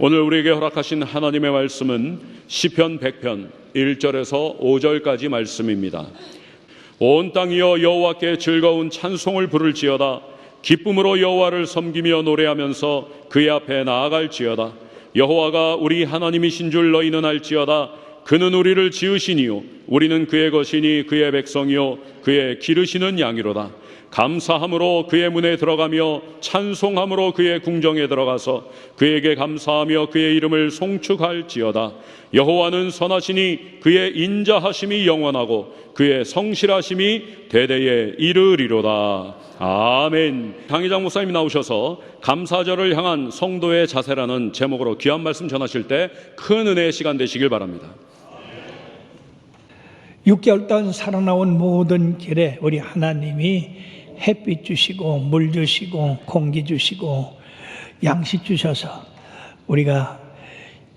오늘 우리에게 허락하신 하나님의 말씀은 시편 100편 1절에서 5절까지 말씀입니다. 온 땅이여 여호와께 즐거운 찬송을 부를지어다. 기쁨으로 여호와를 섬기며 노래하면서 그의 앞에 나아갈지어다. 여호와가 우리 하나님이신 줄 너희는 알지어다. 그는 우리를 지으시니요 우리는 그의 것이니 그의 백성이요 그의 기르시는 양이로다. 감사함으로 그의 문에 들어가며 찬송함으로 그의 궁정에 들어가서 그에게 감사하며 그의 이름을 송축할지어다. 여호와는 선하시니 그의 인자하심이 영원하고 그의 성실하심이 대대에 이르리로다. 아멘. 강희장 목사님이 나오셔서 감사절을 향한 성도의 자세라는 제목으로 귀한 말씀 전하실 때 큰 은혜의 시간 되시길 바랍니다. 6개월 동안 살아나온 모든 길에 우리 하나님이 햇빛 주시고 물 주시고 공기 주시고 양식 주셔서 우리가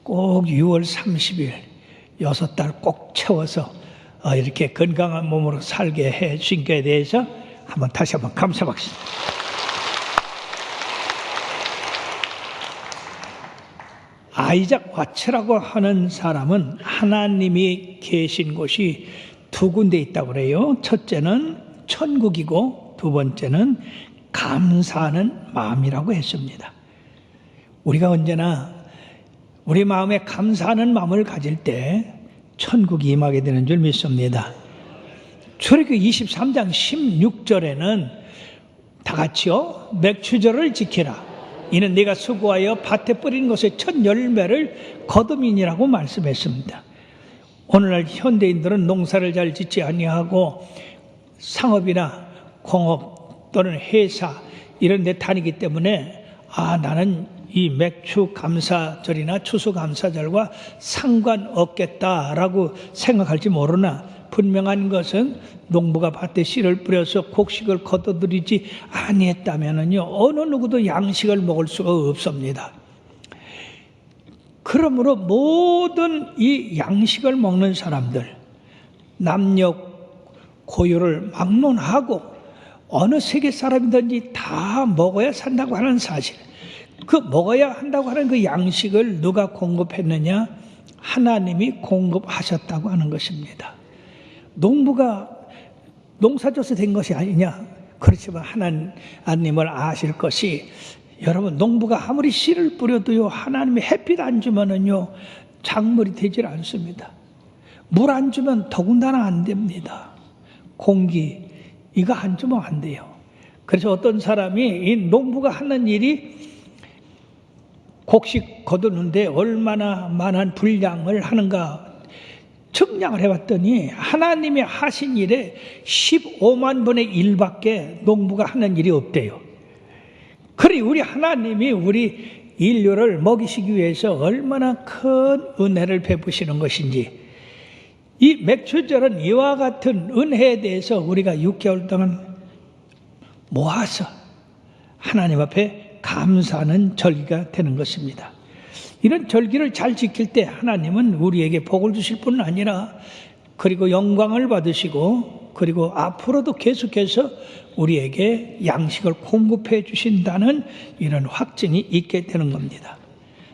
꼭 6월 30일 6달 꼭 채워서 이렇게 건강한 몸으로 살게 해 주신 것에 대해서 다시 한번 감사합니다. 아이작 와츠라고 하는 사람은 하나님이 계신 곳이 두 군데 있다고 그래요. 첫째는 천국이고 두 번째는 감사하는 마음이라고 했습니다. 우리가 언제나 우리 마음에 감사하는 마음을 가질 때 천국이 임하게 되는 줄 믿습니다. 출애굽기 23장 16절에는 다 같이요, 맥추절을 지키라. 이는 네가 수고하여 밭에 뿌린 것의 첫 열매를 거둠이니라고 말씀했습니다. 오늘날 현대인들은 농사를 잘 짓지 아니하고 상업이나 공업 또는 회사 이런 데 다니기 때문에 나는 이 맥추 감사절이나 추수 감사절과 상관없겠다라고 생각할지 모르나 분명한 것은 농부가 밭에 씨를 뿌려서 곡식을 거둬들이지 아니했다면요 어느 누구도 양식을 먹을 수가 없습니다. 그러므로 모든 이 양식을 먹는 사람들 남녀 고유를 막론하고 어느 세계 사람이든지 다 먹어야 산다고 하는 사실, 그 먹어야 한다고 하는 그 양식을 누가 공급했느냐? 하나님이 공급하셨다고 하는 것입니다. 농부가 농사져서 된 것이 아니냐? 그렇지만 하나님을 아실 것이, 여러분 농부가 아무리 씨를 뿌려도요 하나님이 햇빛 안 주면은요 작물이 되질 않습니다. 물 안 주면 더군다나 안 됩니다. 공기 이거 안 주면 안 돼요. 그래서 어떤 사람이 이 농부가 하는 일이 곡식 거두는데 얼마나 많은 분량을 하는가 측량을 해봤더니 하나님이 하신 일에 15만 분의 1밖에 농부가 하는 일이 없대요. 그래 우리 하나님이 우리 인류를 먹이시기 위해서 얼마나 큰 은혜를 베푸시는 것인지, 이 맥추절은 이와 같은 은혜에 대해서 우리가 6개월 동안 모아서 하나님 앞에 감사하는 절기가 되는 것입니다. 이런 절기를 잘 지킬 때 하나님은 우리에게 복을 주실 뿐 아니라 그리고 영광을 받으시고 그리고 앞으로도 계속해서 우리에게 양식을 공급해 주신다는 이런 확증이 있게 되는 겁니다.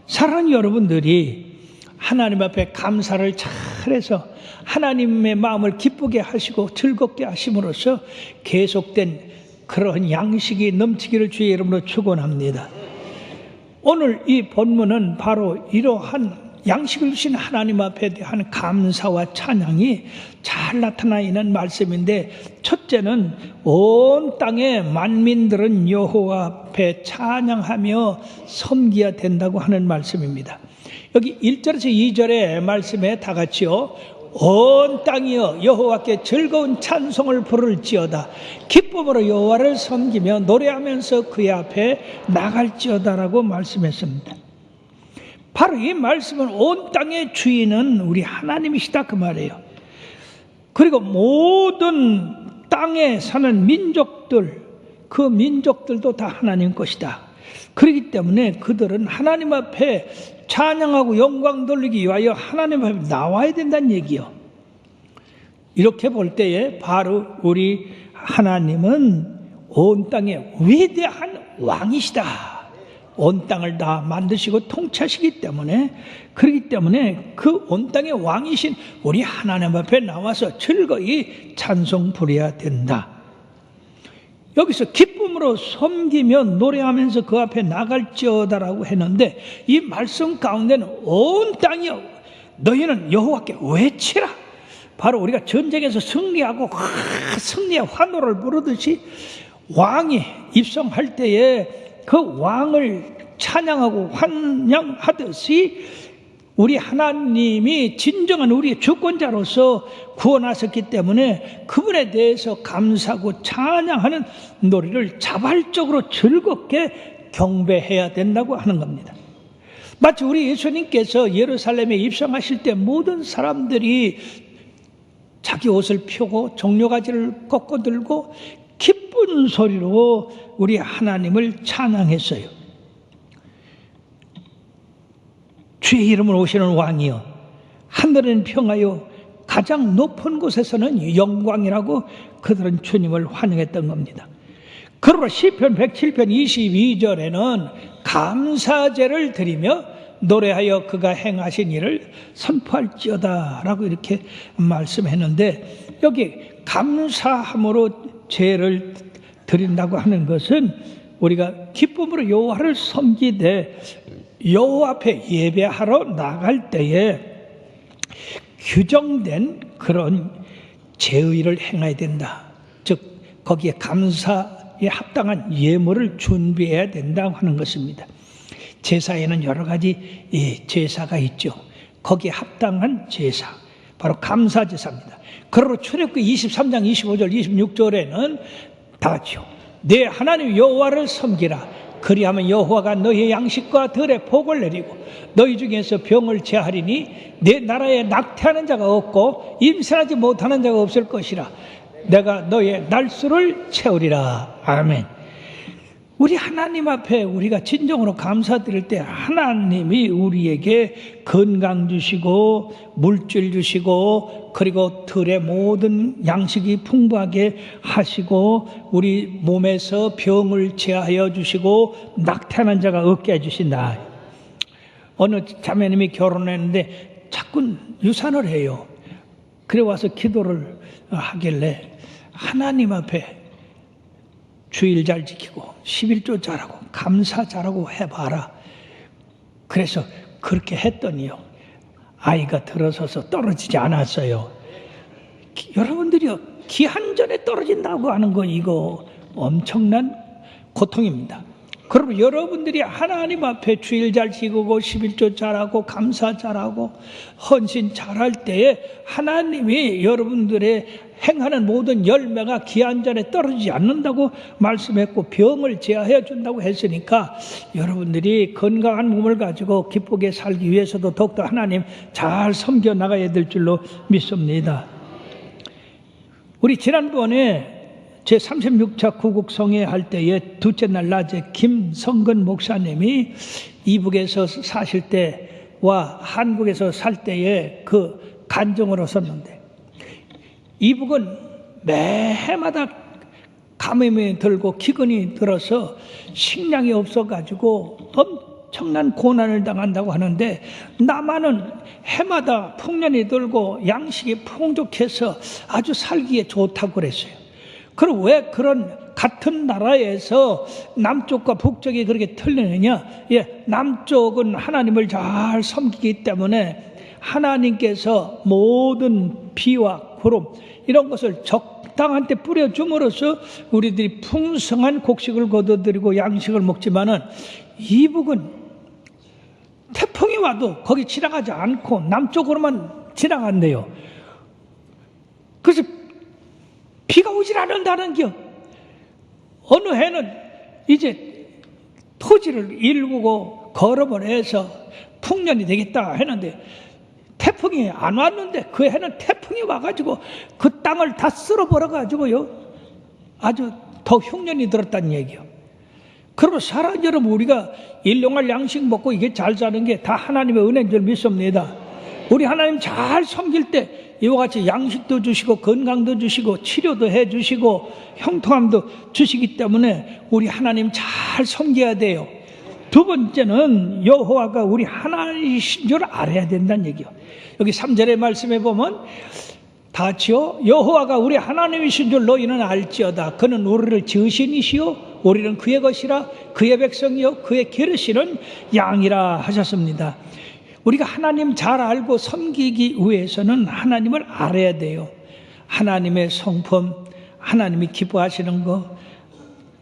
사랑하는 여러분들이 하나님 앞에 감사를 잘해서 하나님의 마음을 기쁘게 하시고 즐겁게 하심으로써 계속된 그런 양식이 넘치기를 주의 이름으로 축원합니다. 오늘 이 본문은 바로 이러한 양식을 주신 하나님 앞에 대한 감사와 찬양이 잘 나타나 있는 말씀인데, 첫째는 온 땅의 만민들은 여호와 앞에 찬양하며 섬겨야 된다고 하는 말씀입니다. 여기 1절에서 2절의 말씀에 다 같이요, 온 땅이여 여호와께 즐거운 찬송을 부를지어다. 기쁨으로 여호와를 섬기며 노래하면서 그의 앞에 나갈지어다라고 말씀했습니다. 바로 이 말씀은 온 땅의 주인은 우리 하나님이시다 그 말이에요. 그리고 모든 땅에 사는 민족들, 그 민족들도 다 하나님 것이다. 그렇기 때문에 그들은 하나님 앞에 찬양하고 영광 돌리기 위하여 하나님 앞에 나와야 된다는 얘기요. 이렇게 볼 때에 바로 우리 하나님은 온 땅의 위대한 왕이시다. 온 땅을 다 만드시고 통치하시기 때문에, 그렇기 때문에 그 온 땅의 왕이신 우리 하나님 앞에 나와서 즐거이 찬송 부려야 된다. 여기서 기쁨으로 섬기며 노래하면서 그 앞에 나갈지어다라고 했는데, 이 말씀 가운데는 온 땅이여 너희는 여호와께 외치라. 바로 우리가 전쟁에서 승리하고 승리의 환호를 부르듯이 왕이 입성할 때에 그 왕을 찬양하고 환영하듯이 우리 하나님이 진정한 우리의 주권자로서 구원하셨기 때문에 그분에 대해서 감사하고 찬양하는 노래를 자발적으로 즐겁게 경배해야 된다고 하는 겁니다. 마치 우리 예수님께서 예루살렘에 입성하실 때 모든 사람들이 자기 옷을 펴고 종려가지를 꺾어 들고 기쁜 소리로 우리 하나님을 찬양했어요. 주의 이름으로 오시는 왕이여 하늘은 평하여 가장 높은 곳에서는 영광이라고 그들은 주님을 환영했던 겁니다. 그러나 시편 107편 22절에는 감사제를 드리며 노래하여 그가 행하신 일을 선포할지어다 라고 이렇게 말씀했는데, 여기 감사함으로 제를 드린다고 하는 것은 우리가 기쁨으로 여호와를 섬기되 여호와 앞에 예배하러 나갈 때에 규정된 그런 제의를 행해야 된다. 즉 거기에 감사에 합당한 예물을 준비해야 된다고 하는 것입니다. 제사에는 여러 가지 제사가 있죠. 거기에 합당한 제사, 바로 감사제사입니다. 그러므로 출애굽기 23장 25절 26절에는 다 같이요, 내 하나님 여호와를 섬기라. 그리하면 여호와가 너희의 양식과 들의 복을 내리고 너희 중에서 병을 제하리니 내 나라에 낙태하는 자가 없고 임신하지 못하는 자가 없을 것이라. 내가 너희의 날수를 채우리라. 아멘. 우리 하나님 앞에 우리가 진정으로 감사드릴 때 하나님이 우리에게 건강 주시고 물질 주시고 그리고 들의 모든 양식이 풍부하게 하시고 우리 몸에서 병을 제하여 주시고 낙태하는 자가 없게 해주신다. 어느 자매님이 결혼했는데 자꾸 유산을 해요. 그래 와서 기도를 하길래 하나님 앞에 주일 잘 지키고 11조 잘하고 감사 잘하고 해봐라. 그래서 그렇게 했더니요, 아이가 들어서서 떨어지지 않았어요. 여러분들이요, 기한전에 떨어진다고 하는 거 이거 엄청난 고통입니다. 그러면 여러분들이 하나님 앞에 주일 잘 지키고 11조 잘하고 감사 잘하고 헌신 잘할 때에 하나님이 여러분들의 행하는 모든 열매가 기한전에 떨어지지 않는다고 말씀했고 병을 제하여 준다고 했으니까 여러분들이 건강한 몸을 가지고 기쁘게 살기 위해서도 더욱더 하나님 잘 섬겨 나가야 될 줄로 믿습니다. 우리 지난번에 제36차 구국성회 할 때에 둘째 날 낮에 김성근 목사님이 이북에서 사실 때와 한국에서 살 때에 그 간증으로 썼는데, 이북은 매해마다 감염이 들고 기근이 들어서 식량이 없어가지고 엄청난 고난을 당한다고 하는데, 남한은 해마다 풍년이 들고 양식이 풍족해서 아주 살기에 좋다고 그랬어요. 그럼 왜 그런 같은 나라에서 남쪽과 북쪽이 그렇게 틀리느냐? 남쪽은 하나님을 잘 섬기기 때문에 하나님께서 모든 비와 구름 이런 것을 적당한 때 뿌려줌으로써 우리들이 풍성한 곡식을 거둬들이고 양식을 먹지만은 이북은 태풍이 와도 거기 지나가지 않고 남쪽으로만 지나간대요. 그래서 비가 오질 않는다는 겨. 어느 해는 이제 토지를 일구고 거름을 해서 풍년이 되겠다 했는데 태풍이 안 왔는데 그 해는 태풍이 와가지고 그 땅을 다 쓸어버려가지고요, 아주 더 흉년이 들었다는 얘기요. 그리고 사람 여러분, 우리가 일용할 양식 먹고 이게 잘 사는 게 다 하나님의 은혜인 줄 믿습니다. 우리 하나님 잘 섬길 때 이와 같이 양식도 주시고 건강도 주시고 치료도 해주시고 형통함도 주시기 때문에 우리 하나님 잘 섬겨야 돼요. 두 번째는 여호와가 우리 하나님이신 줄 알아야 된다는 얘기요. 여기 3절의 말씀에 보면 다 같이요. 여호와가 우리 하나님이신 줄 너희는 알지어다. 그는 우리를 지으신 이시요 우리는 그의 것이라 그의 백성이요 그의 기르시는 양이라 하셨습니다. 우리가 하나님 잘 알고 섬기기 위해서는 하나님을 알아야 돼요. 하나님의 성품, 하나님이 기뻐하시는 거,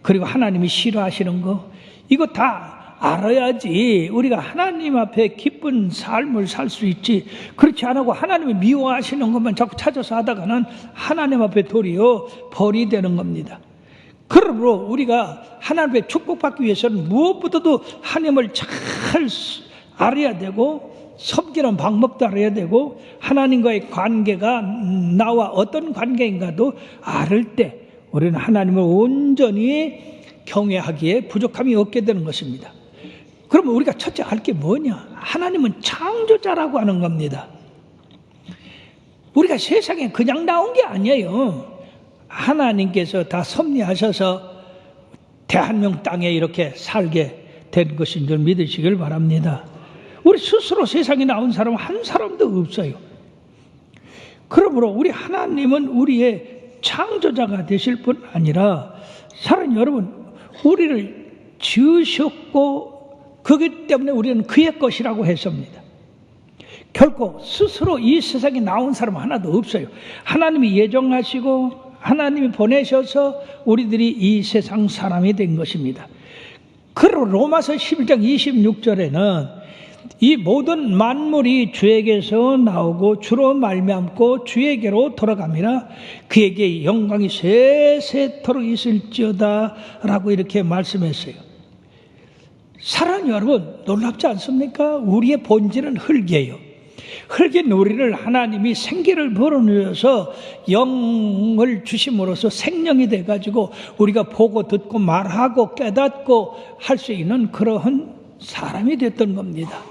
그리고 하나님이 싫어하시는 거, 이거 다 알아야지 우리가 하나님 앞에 기쁜 삶을 살 수 있지. 그렇지 않고 하나님이 미워하시는 것만 자꾸 찾아서 하다가는 하나님 앞에 도리어 벌이 되는 겁니다. 그러므로 우리가 하나님 앞에 축복받기 위해서는 무엇보다도 하나님을 잘 알아야 되고 섬기는 방법도 알아야 되고 하나님과의 관계가 나와 어떤 관계인가도 알을 때 우리는 하나님을 온전히 경외하기에 부족함이 없게 되는 것입니다. 그러면 우리가 첫째 알 게 뭐냐? 하나님은 창조자라고 하는 겁니다. 우리가 세상에 그냥 나온 게 아니에요. 하나님께서 다 섭리하셔서 대한민국 땅에 이렇게 살게 된 것인 줄 믿으시길 바랍니다. 우리 스스로 세상에 나온 사람 한 사람도 없어요. 그러므로 우리 하나님은 우리의 창조자가 되실 뿐 아니라 사랑하는 여러분, 우리를 지으셨고 그렇기 때문에 우리는 그의 것이라고 했습니다. 결코 스스로 이 세상에 나온 사람 하나도 없어요. 하나님이 예정하시고 하나님이 보내셔서 우리들이 이 세상 사람이 된 것입니다. 그리고 로마서 11장 26절에는 이 모든 만물이 주에게서 나오고 주로 말미암고 주에게로 돌아갑니다. 그에게 영광이 세세토록 있을지어다 라고 이렇게 말씀했어요. 사랑하는 여러분, 놀랍지 않습니까? 우리의 본질은 흙이에요. 흙인 우리를 하나님이 생기를 불어넣어서 영을 주심으로써 생명이 돼가지고 우리가 보고 듣고 말하고 깨닫고 할 수 있는 그러한 사람이 됐던 겁니다.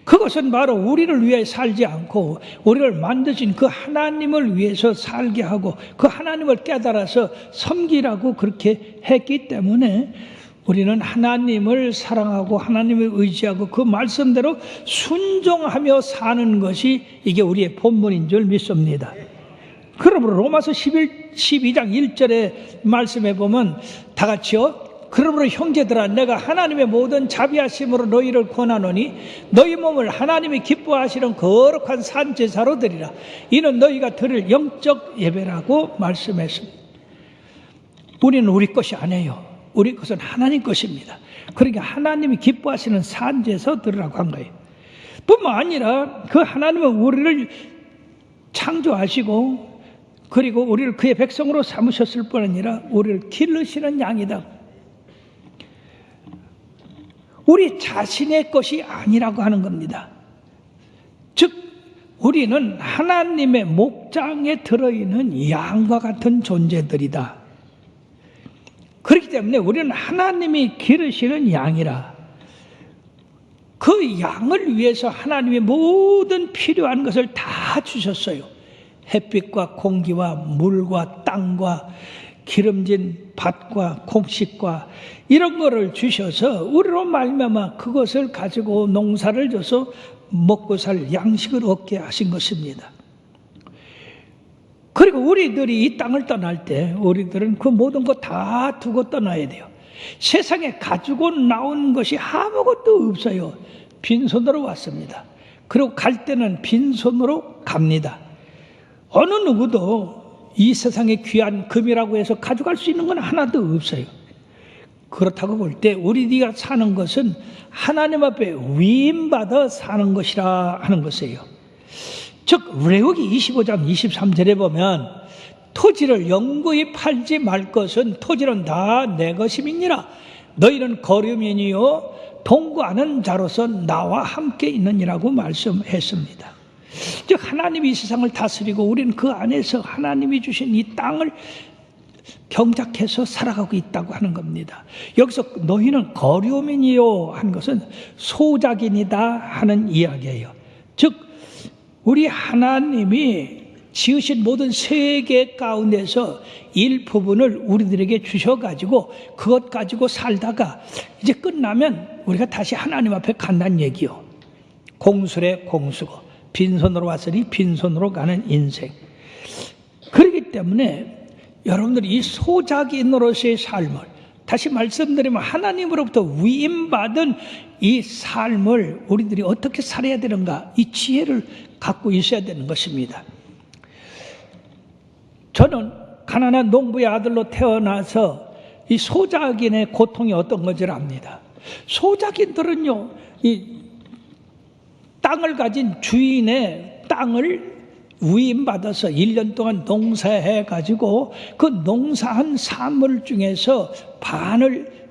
그것은 바로 우리를 위해 살지 않고 우리를 만드신 그 하나님을 위해서 살게 하고 그 하나님을 깨달아서 섬기라고 그렇게 했기 때문에 우리는 하나님을 사랑하고 하나님을 의지하고 그 말씀대로 순종하며 사는 것이 이게 우리의 본분인 줄 믿습니다. 그러므로 로마서 12장 1절의 말씀에 보면 다 같이요. 그러므로 형제들아 내가 하나님의 모든 자비하심으로 너희를 권하노니 너희 몸을 하나님이 기뻐하시는 거룩한 산제사로 드리라. 이는 너희가 드릴 영적 예배라고 말씀했습니다. 우리는 우리 것이 아니에요. 우리 것은 하나님 것입니다. 그러니까 하나님이 기뻐하시는 산제사 드리라고 한 거예요. 뿐만 아니라 그 하나님은 우리를 창조하시고 그리고 우리를 그의 백성으로 삼으셨을 뿐 아니라 우리를 기르시는 양이다. 우리 자신의 것이 아니라고 하는 겁니다. 즉 우리는 하나님의 목장에 들어있는 양과 같은 존재들이다. 그렇기 때문에 우리는 하나님이 기르시는 양이라. 그 양을 위해서 하나님의 모든 필요한 것을 다 주셨어요. 햇빛과 공기와 물과 땅과 기름진 밭과 곡식과 이런 거를 주셔서 우리로 말미암아 그것을 가지고 농사를 져서 먹고 살 양식을 얻게 하신 것입니다. 그리고 우리들이 이 땅을 떠날 때 우리들은 그 모든 것 다 두고 떠나야 돼요. 세상에 가지고 나온 것이 아무것도 없어요. 빈손으로 왔습니다. 그리고 갈 때는 빈손으로 갑니다. 어느 누구도 이 세상에 귀한 금이라고 해서 가져갈 수 있는 건 하나도 없어요. 그렇다고 볼 때 우리가 사는 것은 하나님 앞에 위임받아 사는 것이라 하는 것이에요. 즉 레위기 25장 23절에 보면 토지를 영구히 팔지 말 것은 토지는 다 내 것임이니라. 너희는 거류민이요 동거하는 자로서 나와 함께 있느니라고 말씀했습니다. 즉 하나님이 이 세상을 다스리고 우리는 그 안에서 하나님이 주신 이 땅을 경작해서 살아가고 있다고 하는 겁니다. 여기서 너희는 거류민이요 한 것은 소작인이다 하는 이야기예요. 즉 우리 하나님이 지으신 모든 세계 가운데서 일부분을 우리들에게 주셔가지고 그것 가지고 살다가 이제 끝나면 우리가 다시 하나님 앞에 간다는 얘기요. 공수래 공수고 빈손으로 왔으니 빈손으로 가는 인생. 그렇기 때문에 여러분들이 이 소작인으로서의 삶을, 다시 말씀드리면 하나님으로부터 위임받은 이 삶을 우리들이 어떻게 살아야 되는가, 이 지혜를 갖고 있어야 되는 것입니다. 저는 가난한 농부의 아들로 태어나서 이 소작인의 고통이 어떤 건지를 압니다. 소작인들은요, 이 땅을 가진 주인의 땅을 위임받아서 1년 동안 농사해가지고 그 농사한 산물 중에서 반을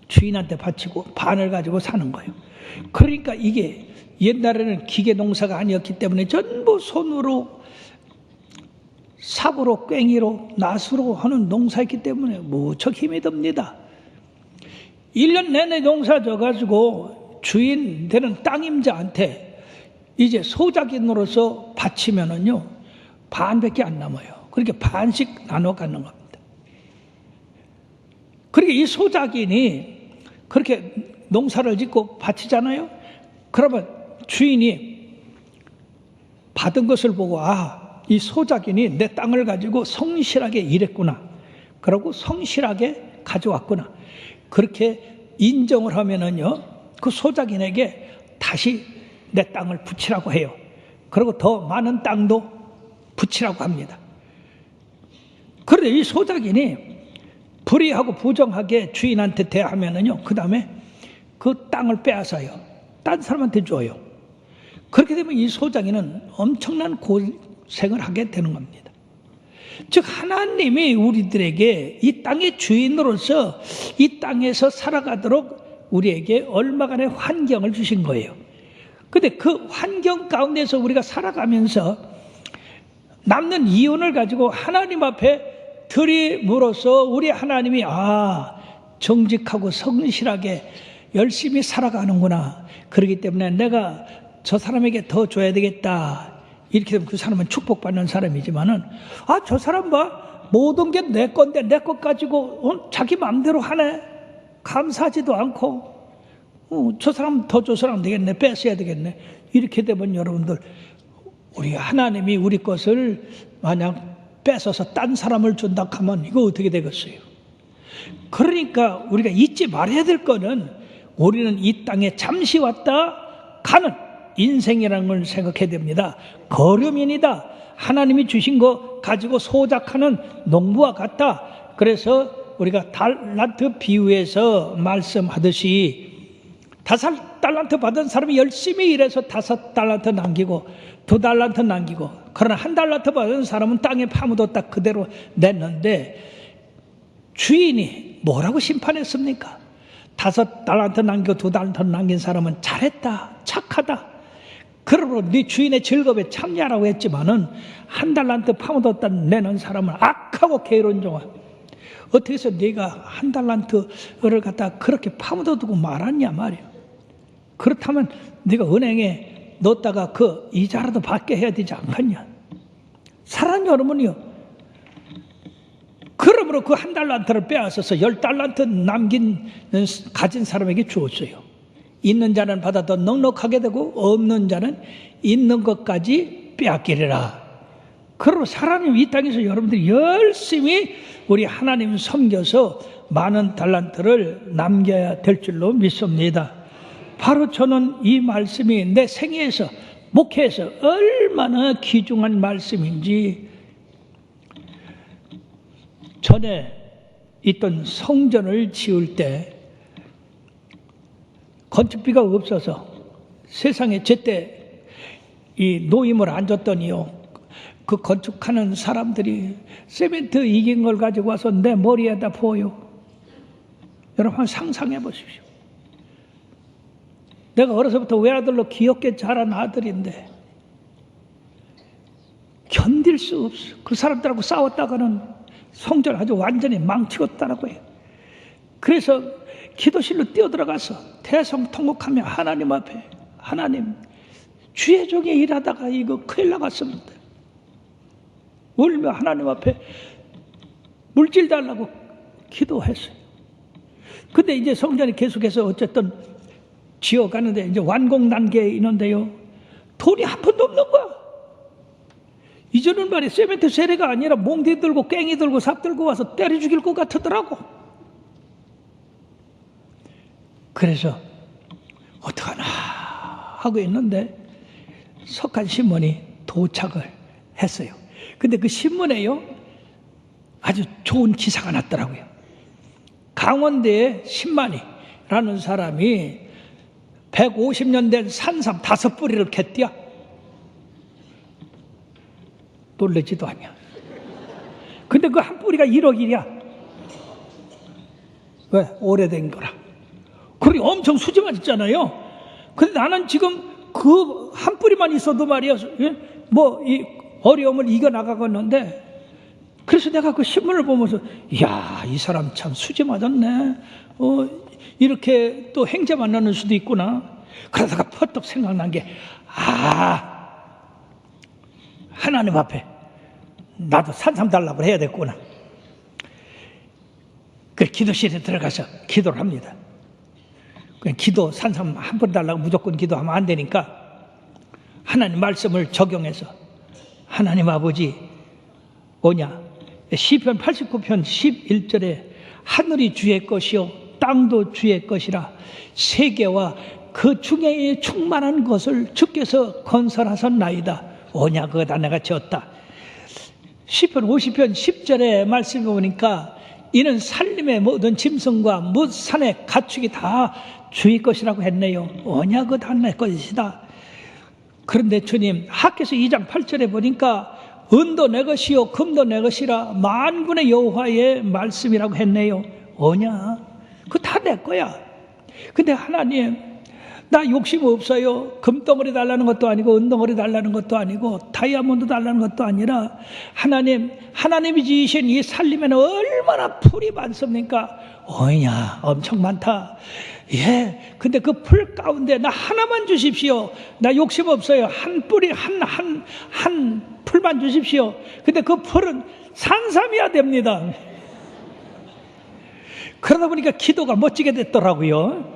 주인한테 바치고 반을 가지고 사는 거예요. 그러니까 이게 옛날에는 기계 농사가 아니었기 때문에 전부 손으로, 삽으로, 꽹이로, 낫으로 하는 농사였기 때문에 무척 힘이 듭니다. 1년 내내 농사 져가지고 주인 되는 땅임자한테 이제 소작인으로서 바치면은요, 반밖에 안 남아요. 그렇게 반씩 나눠 갖는 겁니다. 그러니까 이 소작인이 그렇게 농사를 짓고 바치잖아요. 그러면 주인이 받은 것을 보고, 이 소작인이 내 땅을 가지고 성실하게 일했구나, 그러고 성실하게 가져왔구나, 그렇게 인정을 하면은요, 그 소작인에게 다시 내 땅을 붙이라고 해요. 그리고 더 많은 땅도 붙이라고 합니다. 그런데 이 소작인이 불의하고 부정하게 주인한테 대하면은요, 그 다음에 그 땅을 빼앗아요. 딴 사람한테 줘요. 그렇게 되면 이 소작인은 엄청난 고생을 하게 되는 겁니다. 즉 하나님이 우리들에게 이 땅의 주인으로서 이 땅에서 살아가도록 우리에게 얼마간의 환경을 주신 거예요. 근데 그 환경 가운데서 우리가 살아가면서 남는 이윤을 가지고 하나님 앞에 드림으로써 우리 하나님이 정직하고 성실하게 열심히 살아가는구나, 그렇기 때문에 내가 저 사람에게 더 줘야 되겠다, 이렇게 되면 그 사람은 축복받는 사람이지만은 저 사람 봐, 모든 게 내 건데 내 것 가지고 자기 마음대로 하네, 감사하지도 않고 저 사람 더 줘서는 안 되겠네, 뺏어야 되겠네, 이렇게 되면 여러분들, 우리 하나님이 우리 것을 만약 뺏어서 딴 사람을 준다 하면 이거 어떻게 되겠어요? 그러니까 우리가 잊지 말아야 될 거는, 우리는 이 땅에 잠시 왔다 가는 인생이라는 걸 생각해야 됩니다. 거름입니다. 하나님이 주신 거 가지고 소작하는 농부와 같다. 그래서 우리가 달란트 비유에서 말씀하듯이 5달란트 받은 사람이 열심히 일해서 5달란트 남기고 2달란트 남기고, 그러나 1달란트 받은 사람은 땅에 파묻었다 그대로 냈는데, 주인이 뭐라고 심판했습니까? 5달란트 남기고 2달란트 남긴 사람은 잘했다, 착하다, 그러므로 네 주인의 즐겁에 참여하라고 했지만은 1달란트 파묻었다 내는 사람은 악하고 게으른 종아, 어떻게 해서 네가 1달란트를 갖다 그렇게 파묻어두고 말았냐 말이야. 그렇다면 네가 은행에 넣었다가 그 이자라도 받게 해야 되지 않겠냐. 사랑하는 여러분이요, 그러므로 그 1달란트를 빼앗아서 10달란트 가진 사람에게 주었어요. 있는 자는 받아 더 넉넉하게 되고 없는 자는 있는 것까지 빼앗기리라. 그러므로 사람이 이 땅에서 여러분들이 열심히 우리 하나님 섬겨서 많은 달란트를 남겨야 될 줄로 믿습니다. 바로 저는 이 말씀이 내 생애에서, 목회에서 얼마나 귀중한 말씀인지, 전에 있던 성전을 지을 때 건축비가 없어서 세상에 제때 이 노임을 안 줬더니요, 그 건축하는 사람들이 세멘트 이긴 걸 가지고 와서 내 머리에다 부어요. 여러분 한번 상상해 보십시오. 내가 어려서부터 외아들로 귀엽게 자란 아들인데 견딜 수 없어. 그 사람들하고 싸웠다가는 성전을 아주 완전히 망치겠다라고 해요. 그래서 기도실로 뛰어들어가서 대성통곡하며 하나님 앞에, 하나님 주의 종이 일하다가 이거 큰일 나갔습니다. 울며 하나님 앞에 물질 달라고 기도했어요. 근데 이제 성전이 계속해서 어쨌든 지어가는데 이제 완공 단계에 있는데요. 돈이 한 푼도 없는 거야. 이전은 말이야, 세멘트 세례가 아니라 몽디 들고 깽이 들고 삽 들고 와서 때려 죽일 것 같더라고. 그래서 어떡하나 하고 있는데 석한 신문이 도착을 했어요. 근데 그 신문에요, 아주 좋은 기사가 났더라고요. 강원대의 신만이라는 사람이 150년 된 산삼 5뿌리를 캤디야. 놀라지도 않냐. 근데 그 한 뿌리가 1억이야. 왜? 오래된 거라. 그리 엄청 수지 맞았잖아요. 근데 나는 지금 그 한 뿌리만 있어도 말이야, 뭐 이 어려움을 이겨나가겠는데, 그래서 내가 그 신문을 보면서 이야, 이 사람 참 수지 맞았네. 이렇게 또 행자 만나는 수도 있구나. 그러다가 퍼뜩 생각난 게, 하나님 앞에 나도 산삼 달라고 해야 됐구나. 그 기도실에 들어가서 기도를 합니다. 그냥 기도, 산삼 한 뿌리 달라고 무조건 기도하면 안 되니까 하나님 말씀을 적용해서, 하나님 아버지 뭐냐, 시편 89편 11절에 하늘이 주의 것이요 땅도 주의 것이라 세계와 그 중에 충만한 것을 주께서 건설하셨나이다. 뭐냐, 그거 다 내가 지었다. 시편 50편 10절에 말씀해 보니까 이는 산림의 모든 짐승과 무 산의 가축이 다 주의 것이라고 했네요. 뭐냐, 그거 다 내 것이다. 그런데 주님, 학개서 2장 8절에 보니까 은도 내 것이요 금도 내 것이라 만군의 여호와의 말씀이라고 했네요. 뭐냐, 그거 다 내 거야. 근데 하나님, 나 욕심 없어요. 금덩어리 달라는 것도 아니고 은덩어리 달라는 것도 아니고 다이아몬드 달라는 것도 아니라 하나님이 지으신 이 산림에는 얼마나 풀이 많습니까? 어이냐, 엄청 많다. 예, 근데 그 풀 가운데 나 하나만 주십시오. 나 욕심 없어요. 한 뿌리 한 풀만 주십시오. 근데 그 풀은 산삼이야 됩니다. 그러다 보니까 기도가 멋지게 됐더라고요.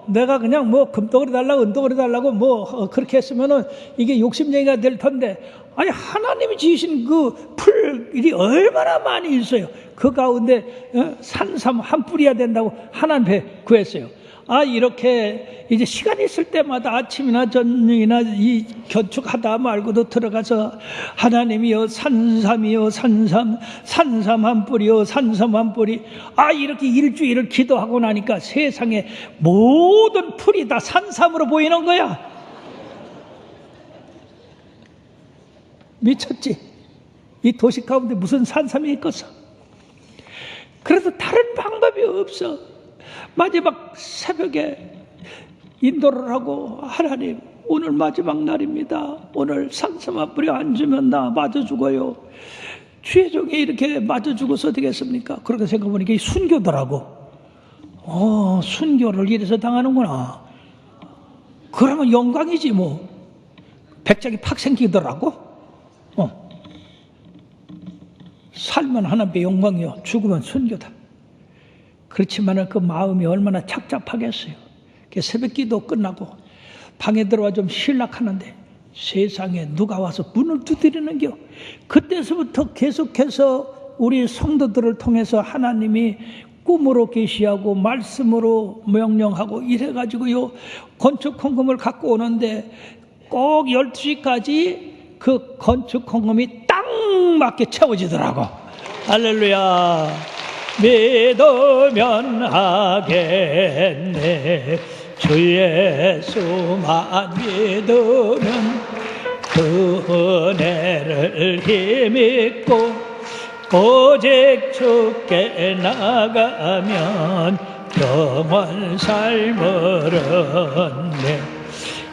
내가 그냥 뭐 금덩어리 달라고 은덩어리 달라고 뭐 그렇게 했으면은 이게 욕심쟁이가 될 텐데, 아니 하나님이 지으신 그 풀이 얼마나 많이 있어요. 그 가운데 산삼 한 뿌리야 된다고 하나님께 구했어요. 이렇게 이제 시간이 있을 때마다 아침이나 저녁이나 이 견축하다 말고도 들어가서 하나님이여 산삼이여 산삼 한 뿌리여 산삼 한 뿌리, 이렇게 일주일을 기도하고 나니까 세상에 모든 풀이 다 산삼으로 보이는 거야. 미쳤지? 이 도시 가운데 무슨 산삼이 있겠어? 그래서 다른 방법이 없어. 마지막 새벽에 인도를 하고, 하나님 오늘 마지막 날입니다. 오늘 산삼 한 뿌리 안 주면 나 맞아 죽어요. 주의 종이 이렇게 맞아 죽어서 되겠습니까? 그렇게 생각해보니까 이 순교더라고. 순교를 이래서 당하는구나. 그러면 영광이지 뭐. 백작이 팍 생기더라고. 살면 하나님의 영광이요, 죽으면 순교다. 그렇지만 그 마음이 얼마나 착잡하겠어요. 새벽 기도 끝나고 방에 들어와 좀 쉬려하는데 세상에 누가 와서 문을 두드리는겨. 그때서부터 계속해서 우리 성도들을 통해서 하나님이 꿈으로 계시하고 말씀으로 명령하고 이래가지고요, 건축 헌금을 갖고 오는데 꼭 12시까지 그 건축 헌금이 딱 맞게 채워지더라고. 할렐루야. 믿으면 하겠네. 주 예수만 믿으면 그 은혜를 힘입고 오직 주께 나가면 영원 삶을 얻네.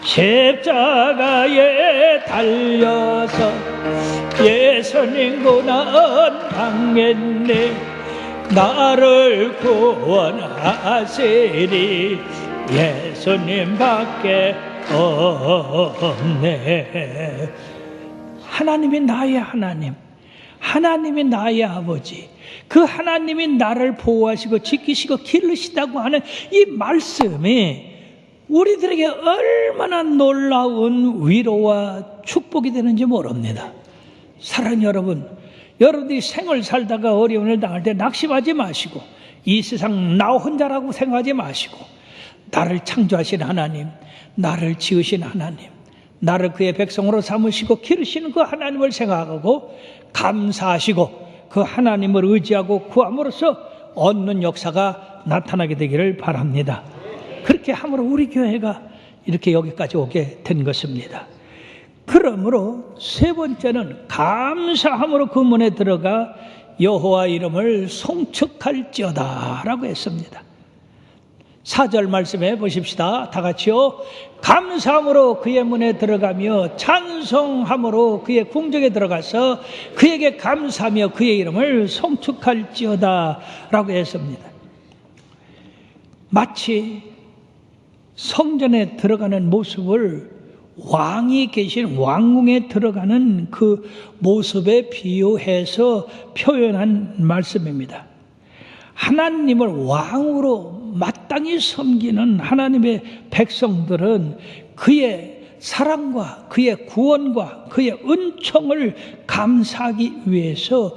십자가에 달려서 예수님 고난 당했네. 나를 구원하시리 예수님밖에 없네. 하나님이 나의 하나님, 하나님이 나의 아버지, 그 하나님이 나를 보호하시고 지키시고 기르시다고 하는 이 말씀이 우리들에게 얼마나 놀라운 위로와 축복이 되는지 모릅니다. 사랑하는 여러분, 여러분들이 생을 살다가 어려움을 당할 때 낙심하지 마시고, 이 세상 나 혼자라고 생각하지 마시고, 나를 창조하신 하나님, 나를 지으신 하나님, 나를 그의 백성으로 삼으시고 기르시는 그 하나님을 생각하고 감사하시고 그 하나님을 의지하고 구함으로써 얻는 역사가 나타나게 되기를 바랍니다. 그렇게 함으로 우리 교회가 이렇게 여기까지 오게 된 것입니다. 그러므로 세 번째는 감사함으로 그 문에 들어가 여호와 이름을 송축할지어다 라고 했습니다. 4절 말씀해 보십시다. 다 같이요. 감사함으로 그의 문에 들어가며 찬송함으로 그의 궁정에 들어가서 그에게 감사하며 그의 이름을 송축할지어다 라고 했습니다. 마치 성전에 들어가는 모습을 왕이 계신 왕궁에 들어가는 그 모습에 비유해서 표현한 말씀입니다. 하나님을 왕으로 마땅히 섬기는 하나님의 백성들은 그의 사랑과 그의 구원과 그의 은총을 감사하기 위해서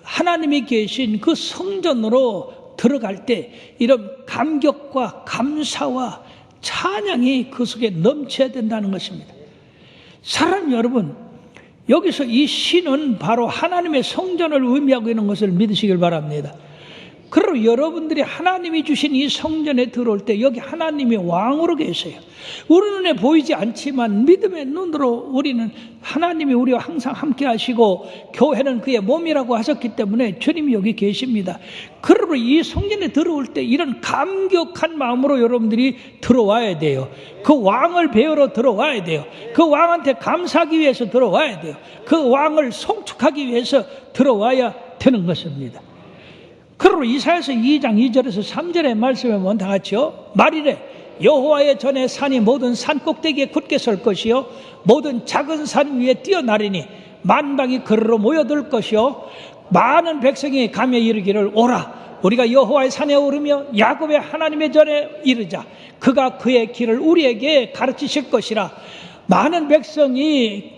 하나님이 계신 그 성전으로 들어갈 때 이런 감격과 감사와 찬양이 그 속에 넘쳐야 된다는 것입니다. 사랑하는 여러분, 여기서 이 시는 바로 하나님의 성전을 의미하고 있는 것을 믿으시길 바랍니다. 그리고 여러분들이 하나님이 주신 이 성전에 들어올 때 여기 하나님이 왕으로 계세요. 우리 눈에 보이지 않지만 믿음의 눈으로 우리는 하나님이 우리와 항상 함께 하시고 교회는 그의 몸이라고 하셨기 때문에 주님이 여기 계십니다. 그러므로 이 성전에 들어올 때 이런 감격한 마음으로 여러분들이 들어와야 돼요. 그 왕을 배우러 들어와야 돼요. 그 왕한테 감사하기 위해서 들어와야 돼요. 그 왕을 송축하기 위해서 들어와야 되는 것입니다. 그러므로 이사야서 2장 2절에서 3절의 말씀에 보면 다 같이요. 말이래 여호와의 전에 산이 모든 산 꼭대기에 굳게 설 것이요 모든 작은 산 위에 뛰어나리니 만방이 그르러 모여들 것이요 많은 백성이 가며 이르기를 오라 우리가 여호와의 산에 오르며 야곱의 하나님의 전에 이르자 그가 그의 길을 우리에게 가르치실 것이라. 많은 백성이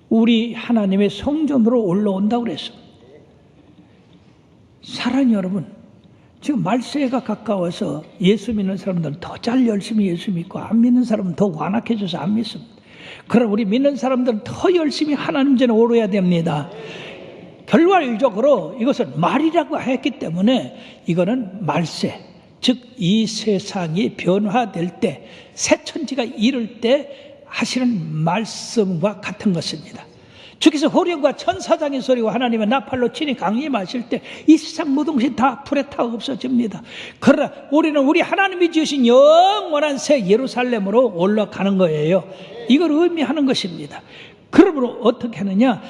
우리 하나님의 성전으로 올라온다고 그랬습니다. 사랑하는 여러분, 지금 말세가 가까워서 예수 믿는 사람들은 더 잘 열심히 예수 믿고 안 믿는 사람은 더 완악해져서 안 믿습니다. 그럼 우리 믿는 사람들은 더 열심히 하나님 전에 오르야 됩니다. 결과적으로 이것은 말이라고 했기 때문에 이거는 말세, 즉 이 세상이 변화될 때 새 천지가 이룰 때 하시는 말씀과 같은 것입니다. 주께서 호령과 천사장의 소리와 하나님의 나팔로 친히 강림하실 때 이 세상 모든 것이 다 불에 타 없어집니다. 그러나 우리는 우리 하나님이 지으신 영원한 새 예루살렘으로 올라가는 거예요. 이걸 의미하는 것입니다. 그러므로 어떻게 하느냐?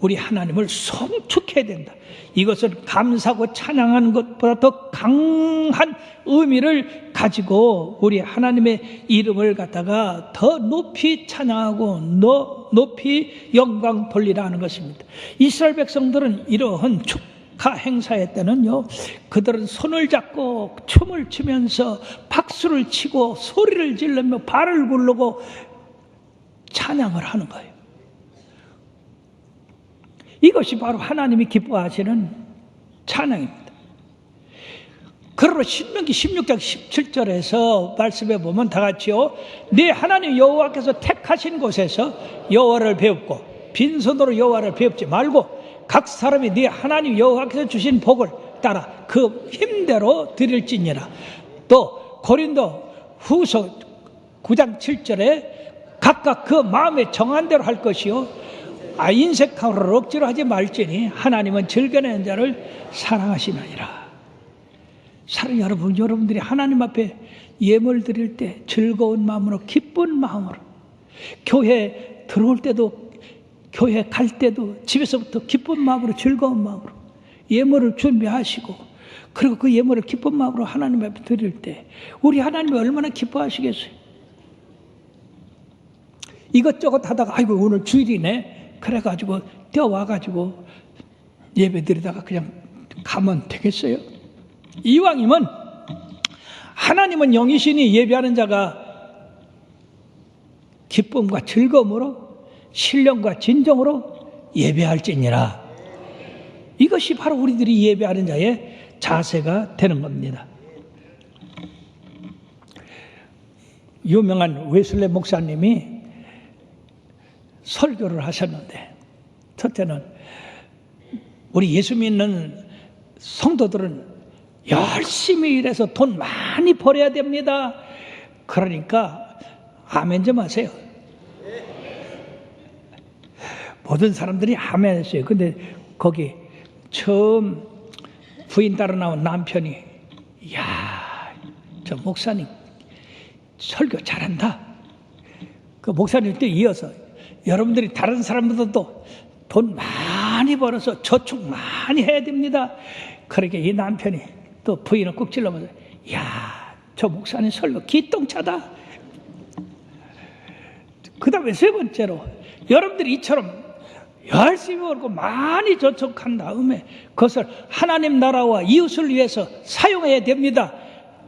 우리 하나님을 송축해야 된다. 이것은 감사하고 찬양하는 것보다 더 강한 의미를 가지고 우리 하나님의 이름을 갖다가 더 높이 찬양하고 높이 영광 돌리라 하는 것입니다. 이스라엘 백성들은 이러한 축하 행사에 때는요, 그들은 손을 잡고 춤을 추면서 박수를 치고 소리를 지르며 발을 굴르고 찬양을 하는 거예요. 이것이 바로 하나님이 기뻐하시는 찬양입니다. 그러므로 신명기 16장 17절에서 말씀해 보면 다 같이요. 네 하나님 여호와께서 택하신 곳에서 여호와를 배웁고 빈손으로 여호와를 배웁지 말고 각 사람이 네 하나님 여호와께서 주신 복을 따라 그 힘대로 드릴지니라. 또 고린도 후서 9장 7절에 각각 그 마음에 정한 대로 할 것이요 인색함으로 억지로 하지 말지니 하나님은 즐겨내는 자를 사랑하시느니라. 사랑하는 여러분, 여러분들이 하나님 앞에 예물 드릴 때 즐거운 마음으로 기쁜 마음으로 교회 들어올 때도 교회 갈 때도 집에서부터 기쁜 마음으로 즐거운 마음으로 예물을 준비하시고 그리고 그 예물을 기쁜 마음으로 하나님 앞에 드릴 때 우리 하나님이 얼마나 기뻐하시겠어요. 이것저것 하다가 아이고 오늘 주일이네 그래가지고 뛰어와가지고 예배 드리다가 그냥 가면 되겠어요? 이왕이면 하나님은 영이시니 예배하는 자가 기쁨과 즐거움으로 신령과 진정으로 예배할지니라. 이것이 바로 우리들이 예배하는 자의 자세가 되는 겁니다. 유명한 웨슬레 목사님이 설교를 하셨는데, 첫째는 우리 예수 믿는 성도들은 열심히 일해서 돈 많이 벌어야 됩니다. 그러니까 아멘 좀 하세요. 모든 사람들이 아멘 했어요. 근데 거기 처음 부인 따라 나온 남편이 이야, 저 목사님 설교 잘한다. 그 목사님 때 이어서 여러분들이 다른 사람들도 돈 많이 벌어서 저축 많이 해야 됩니다. 그러게 이 남편이 또 부인을 꾹 찔러보면서 이야, 저 목사님 설교 기똥차다. 그 다음에 세 번째로 여러분들이 이처럼 열심히 벌고 많이 저축한 다음에 그것을 하나님 나라와 이웃을 위해서 사용해야 됩니다.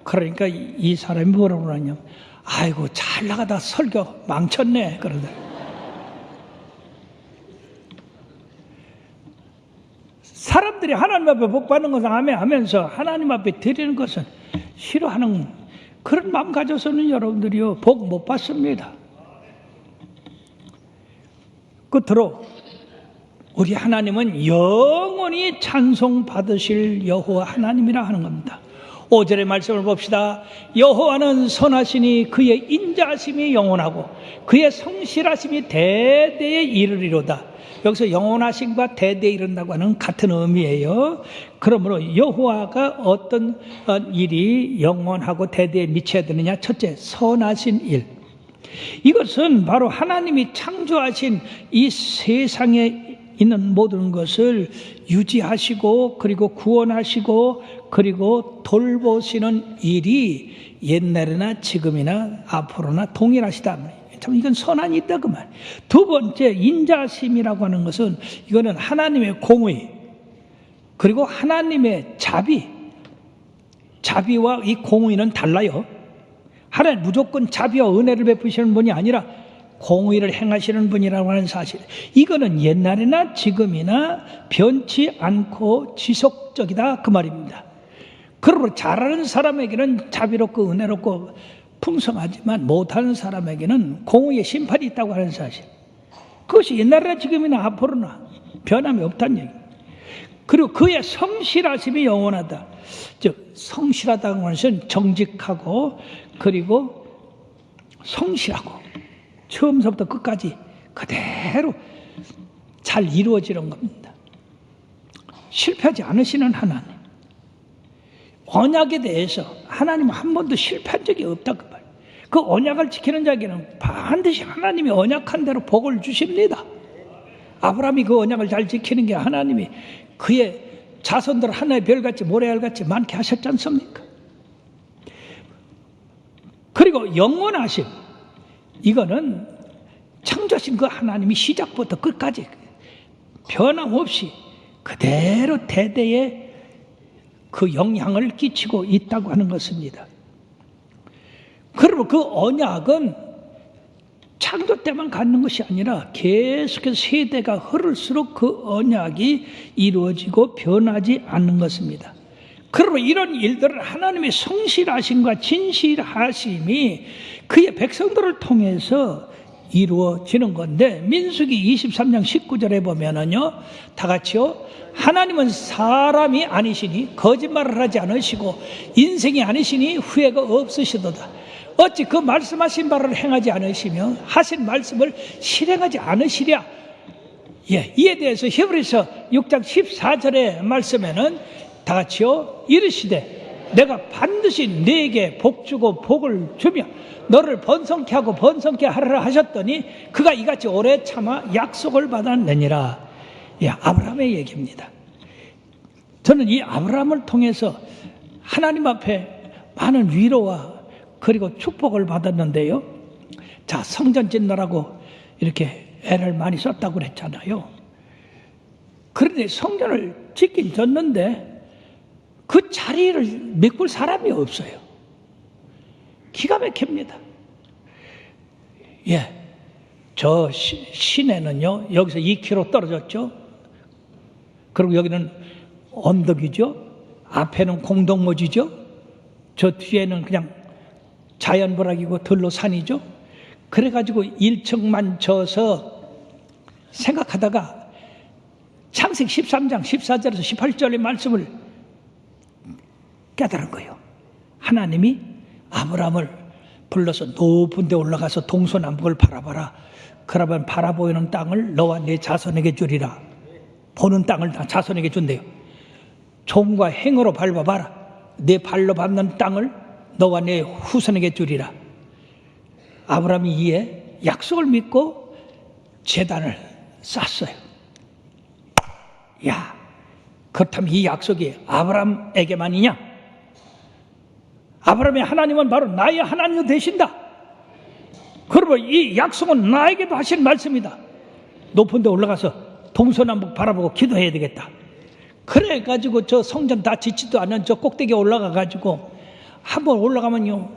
그러니까 이 사람이 뭐라고 그러냐면 아이고 잘 나가다 설교 망쳤네 그러더라고요. 사람들이 하나님 앞에 복 받는 것을 아멘 하면서 하나님 앞에 드리는 것은 싫어하는 그런 마음 가져서는 여러분들이요 복 못 받습니다. 끝으로 우리 하나님은 영원히 찬송 받으실 여호와 하나님이라 하는 겁니다. 5절의 말씀을 봅시다. 여호와는 선하시니 그의 인자하심이 영원하고 그의 성실하심이 대대에 이르리로다. 여기서 영원하심과 대대에 이른다고 하는 같은 의미예요. 그러므로 여호와가 어떤 일이 영원하고 대대에 미쳐야 되느냐? 첫째, 선하신 일. 이것은 바로 하나님이 창조하신 이 세상에 있는 모든 것을 유지하시고 그리고 구원하시고 그리고 돌보시는 일이 옛날이나 지금이나 앞으로나 동일하시다. 참 이건 선한이 있다 그 말. 두 번째 인자심이라고 하는 것은 이거는 하나님의 공의 그리고 하나님의 자비와 이 공의는 달라요. 하나님 무조건 자비와 은혜를 베푸시는 분이 아니라 공의를 행하시는 분이라고 하는 사실. 이거는 옛날이나 지금이나 변치 않고 지속적이다 그 말입니다. 그러므로 잘하는 사람에게는 자비롭고 은혜롭고 풍성하지만 못하는 사람에게는 공의의 심판이 있다고 하는 사실. 그것이 옛날이나 지금이나 앞으로나 변함이 없다는 얘기입니다. 그리고 그의 성실하심이 영원하다. 즉 성실하다는 것은 정직하고 그리고 성실하고 처음부터 끝까지 그대로 잘 이루어지는 겁니다. 실패하지 않으시는 하나님. 언약에 대해서 하나님은 한 번도 실패한 적이 없다 그 말. 그 언약을 지키는 자에게는 반드시 하나님이 언약한 대로 복을 주십니다. 아브라함이 그 언약을 잘 지키는 게 하나님이 그의 자손들 하나의 별같이 모래알같이 많게 하셨지 않습니까? 그리고 영원하심. 이거는 창조하신 그 하나님이 시작부터 끝까지 변함없이 그대로 대대에 그 영향을 끼치고 있다고 하는 것입니다. 그리고 그 언약은 창조 때만 갖는 것이 아니라 계속해서 세대가 흐를수록 그 언약이 이루어지고 변하지 않는 것입니다. 그리고 이런 일들은 하나님의 성실하심과 진실하심이 그의 백성들을 통해서 이루어지는 건데 민수기 23장 19절에 보면은요 다 같이요 하나님은 사람이 아니시니 거짓말을 하지 않으시고 인생이 아니시니 후회가 없으시도다. 어찌 그 말씀하신 바를 행하지 않으시며 하신 말씀을 실행하지 않으시랴. 이에 대해서 히브리서 6장 14절의 말씀에는 다 같이요 이르시되 내가 반드시 네게 복 주고 복을 주며 너를 번성케 하고 번성케 하리라 하셨더니 그가 이같이 오래 참아 약속을 받았느니라. 아브라함의 얘기입니다. 저는 이 아브라함을 통해서 하나님 앞에 많은 위로와 그리고 축복을 받았는데요. 자, 성전 짓느라고 이렇게 애를 많이 썼다고 그랬잖아요. 그런데 성전을 짓긴 졌는데 그 자리를 메꿀 사람이 없어요. 기가 막힙니다. 예, 저 시내는요, 여기서 2km 떨어졌죠. 그리고 여기는 언덕이죠. 앞에는 공동묘지죠. 저 뒤에는 그냥 자연불락이고 들로 산이죠. 그래가지고 1층만 져서 생각하다가 창세기 13장 14절에서 18절의 말씀을 깨달은 거예요. 하나님이 아브라함을 불러서 높은 데 올라가서 동서남북을 바라봐라. 그러면 바라보이는 땅을 너와 네 자손에게 주리라. 보는 땅을 다 자손에게 준대요. 종과 행으로 밟아봐라. 내 발로 밟는 땅을 너와 내 후손에게 주리라. 아브라함이 이에 약속을 믿고 제단을 쌓았어요. 야, 그렇다면 이 약속이 아브라함에게만이냐? 아브라함의 하나님은 바로 나의 하나님이 되신다. 그러면 이 약속은 나에게도 하신 말씀이다. 높은 데 올라가서 동서남북 바라보고 기도해야 되겠다. 그래가지고 저 성전 다 짓지도 않은 저 꼭대기에 올라가가지고 한번 올라가면요,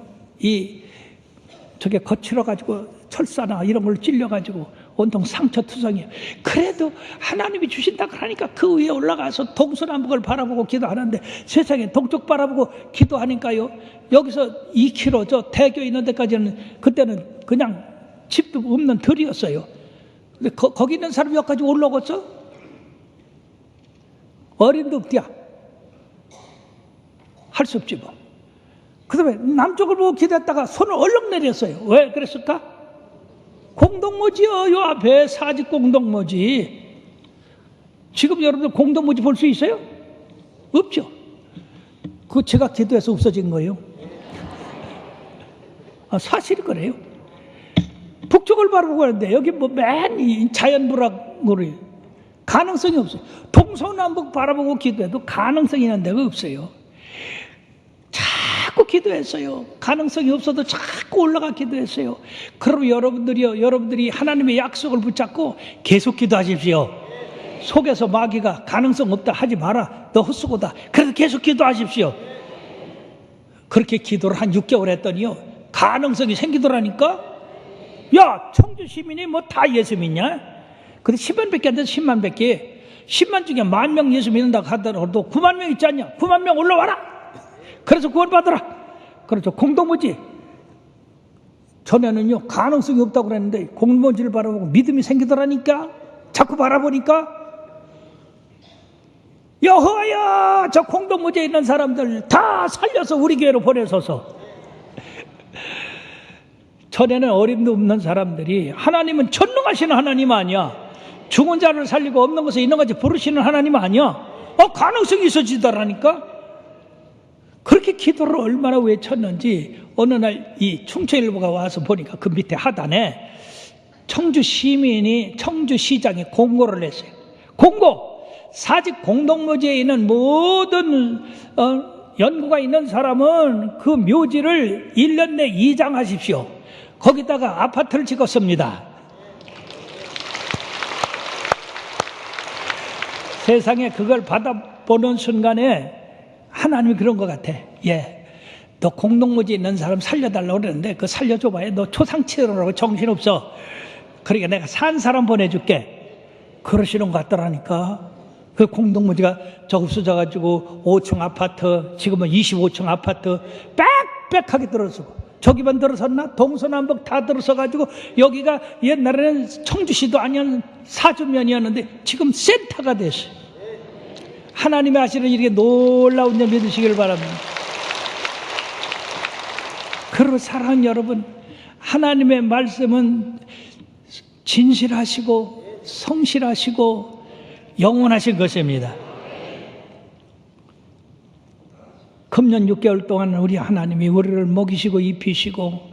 저게 거칠어가지고 철사나 이런 걸로 찔려가지고 온통 상처투성이에요. 그래도 하나님이 주신다 그러니까 그 위에 올라가서 동서남북을 바라보고 기도하는데 세상에 동쪽 바라보고 기도하니까요, 여기서 2km 저 대교 있는 데까지는 그때는 그냥 집도 없는 들이었어요. 근데 거기 있는 사람이 여기까지 올라오겠어? 어림도 없디야. 할 수 없지 뭐. 그 다음에 남쪽을 보고 기도했다가 손을 얼른 내렸어요. 왜 그랬을까? 공동묘지요. 요 앞에 사직 공동묘지. 지금 여러분들 공동묘지 볼 수 있어요? 없죠. 그거 제가 기도해서 없어진 거예요. 사실이 그래요. 북쪽을 바라보고 하는데 여기 뭐 맨 자연불락으로 가능성이 없어요. 동서남북 바라보고 기도해도 가능성이 있는 데가 없어요. 자꾸 기도했어요. 가능성이 없어도 자꾸 올라가 기도했어요. 그럼 여러분들이 하나님의 약속을 붙잡고 계속 기도하십시오. 속에서 마귀가 가능성 없다 하지 마라. 너 헛수고다. 그래서 계속 기도하십시오. 그렇게 기도를 한 6개월 했더니요, 가능성이 생기더라니까. 야, 청주 시민이 뭐 다 예수 믿냐? 근데 10만밖에 안 돼서 10만밖에. 10만 중에 10,000명 예수 믿는다고 하더라도 9만 명 있지 않냐? 9만 명 올라와라. 그래서 구원받으라. 그렇죠. 공동묘지. 전에는요, 가능성이 없다고 그랬는데 공동묘지를 바라보고 믿음이 생기더라니까. 자꾸 바라보니까, 여호와야, 저 공동묘지에 있는 사람들 다 살려서 우리 교회로 보내소서. 전에는 어림도 없는 사람들이, 하나님은 전능하신 하나님 아니야. 죽은 자를 살리고 없는 것을 있는 것을 부르시는 하나님 아니야. 가능성이 있어지더라니까. 그렇게 기도를 얼마나 외쳤는지 어느 날 이 충청일보가 와서 보니까 그 밑에 하단에 청주 시민이, 청주시장이 공고를 냈어요. 공고! 사직 공동묘지에 있는 모든 연구가 있는 사람은 그 묘지를 1년 내 이장하십시오. 거기다가 아파트를 짓겠습니다. 세상에 그걸 받아보는 순간에 하나님이 그런 것 같아. 예, 너 공동묘지에 있는 사람 살려달라고 그러는데 그 살려줘봐야 너 초상치료라고 정신없어. 그러니까 내가 산 사람 보내줄게. 그러시는 것 같더라니까. 그 공동묘지가 저 없어져가지고 5층 아파트, 지금은 25층 아파트 빽빽하게 들어서고, 저기만 들어섰나? 동서남북 다 들어서가지고, 여기가 옛날에는 청주시도 아니었는 사주면이었는데 지금 센터가 됐어요. 하나님의 하시는 이렇게 놀라운 점 믿으시길 바랍니다. 그리고 사랑하는 여러분, 하나님의 말씀은 진실하시고 성실하시고 영원하신 것입니다. 금년 6개월 동안 우리 하나님이 우리를 먹이시고 입히시고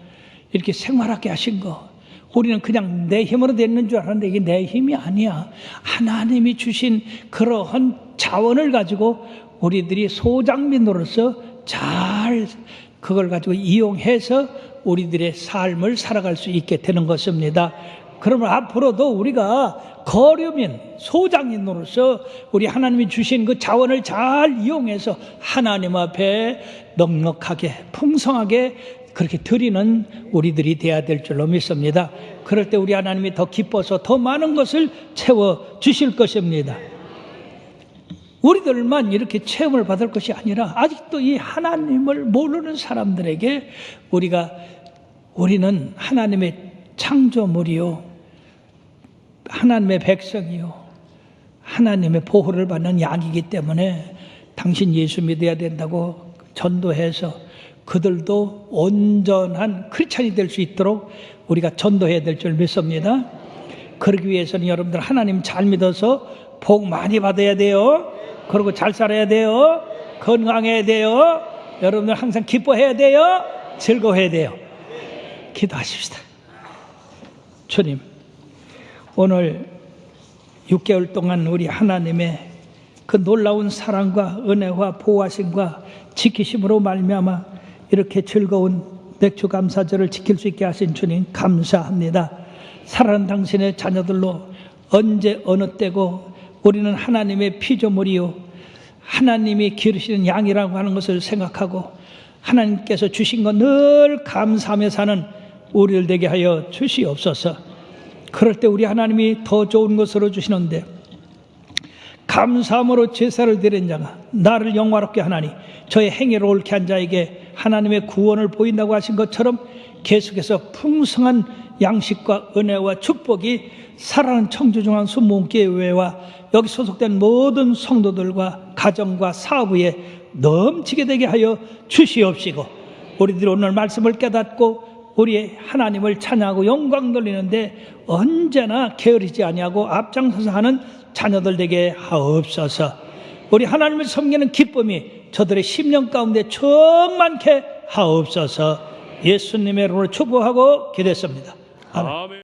이렇게 생활하게 하신 거, 우리는 그냥 내 힘으로 됐는 줄 알았는데 이게 내 힘이 아니야. 하나님이 주신 그러한 자원을 가지고 우리들이 소장민으로서 잘 그걸 가지고 이용해서 우리들의 삶을 살아갈 수 있게 되는 것입니다. 그러면 앞으로도 우리가 거류민, 소장인으로서 우리 하나님이 주신 그 자원을 잘 이용해서 하나님 앞에 넉넉하게 풍성하게 그렇게 드리는 우리들이 돼야 될 줄로 믿습니다. 그럴 때 우리 하나님이 더 기뻐서 더 많은 것을 채워 주실 것입니다. 우리들만 이렇게 체험을 받을 것이 아니라 아직도 이 하나님을 모르는 사람들에게 우리는 하나님의 창조물이요, 하나님의 백성이요, 하나님의 보호를 받는 양이기 때문에 당신 예수 믿어야 된다고 전도해서 그들도 온전한 크리스찬이 될 수 있도록 우리가 전도해야 될 줄 믿습니다. 그러기 위해서는 여러분들 하나님 잘 믿어서 복 많이 받아야 돼요. 그리고 잘 살아야 돼요. 건강해야 돼요. 여러분들 항상 기뻐해야 돼요. 즐거워해야 돼요. 기도하십시다. 주님, 오늘 6개월 동안 우리 하나님의 그 놀라운 사랑과 은혜와 보호하심과 지키심으로 말미암아 이렇게 즐거운 맥주 감사절을 지킬 수 있게 하신 주님 감사합니다. 사랑하는 당신의 자녀들로 언제 어느 때고 우리는 하나님의 피조물이요, 하나님이 기르시는 양이라고 하는 것을 생각하고 하나님께서 주신 것 늘 감사하며 사는 우리를 되게 하여 주시옵소서. 그럴 때 우리 하나님이 더 좋은 것으로 주시는데, 감사함으로 제사를 드린 자가 나를 영화롭게 하나니 저의 행위를 옳게 한 자에게 하나님의 구원을 보인다고 하신 것처럼 계속해서 풍성한 양식과 은혜와 축복이 사랑하는 청주중앙 순복음교회와 여기 소속된 모든 성도들과 가정과 사업에 넘치게 되게 하여 주시옵시고, 우리들이 오늘 말씀을 깨닫고 우리 하나님을 찬양하고 영광 돌리는데 언제나 게으르지 아니하고 앞장서서 하는 자녀들 되게 하옵소서. 우리 하나님을 섬기는 기쁨이 저들의 심령 가운데 충만케 하옵소서. 예수님의 이름으로 축복하고 기도했습니다. 아멘.